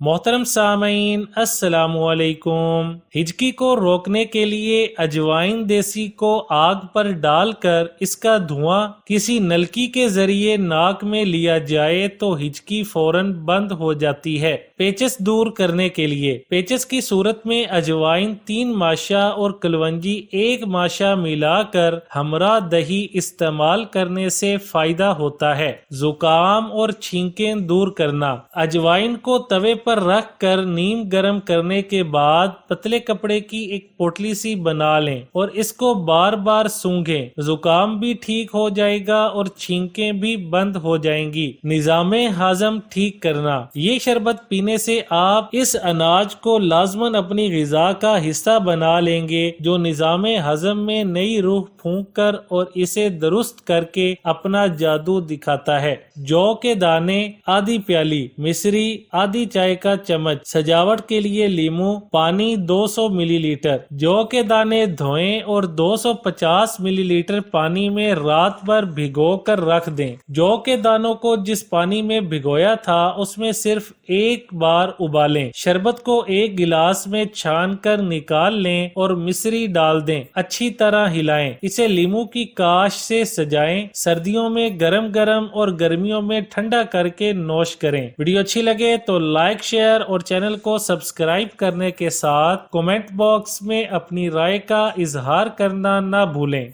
मोहतरम सामीन अस्सलाम वालेकुम। हिजकी को रोकने के लिए अजवाइन देसी को आग पर डालकर इसका धुआं किसी नलकी के जरिए नाक में लिया जाए तो हिजकी फौरन बंद हो जाती है। पेचिश दूर करने के लिए पेचिश की सूरत में अजवाइन 3 माशा और कलवंजी 1 माशा मिलाकर हमरा दही इस्तेमाल करने से फायदा होता है। जुकाम और छींकें दूर करना। अजवाइन को तवे पर रख कर नीम गर्म करने के बाद पतले कपड़े की एक पोटली सी बना लें और इसको बार बार सूंघें। जुकाम भी ठीक हो जाएगा और छींकें भी बंद हो जाएंगी। निजामे हाजम ठीक करना। ये शरबत पीने से आप इस अनाज को लाजमन अपनी ग़िज़ा का हिस्सा बना लेंगे जो निजामे हजम में नई रूह फूंक कर और इसे दुरुस्त करके अपना जादू दिखाता है। जौ के दाने आधी प्याली, मिश्री आधी चाय का चम्मच, सजावट के लिए लीमू, पानी 200 मिलीलीटर। जौ के दाने धोएं और 250 मिलीलीटर पानी में रात भर भिगो कर रख दें। जौ के दानों को जिस पानी में भिगोया था उसमें सिर्फ एक बार उबालें। शरबत को एक गिलास में छान कर निकाल लें और मिश्री डाल दें। अच्छी तरह हिलाएं। इसे लीमू की काश से सजाएं। सर्दियों में गरम गरम और गर्मियों में ठंडा करके नोश करें। वीडियो अच्छी लगे तो लाइक, शेयर और चैनल को सब्सक्राइब करने के साथ कमेंट बॉक्स में अपनी राय का इजहार करना ना भूलें।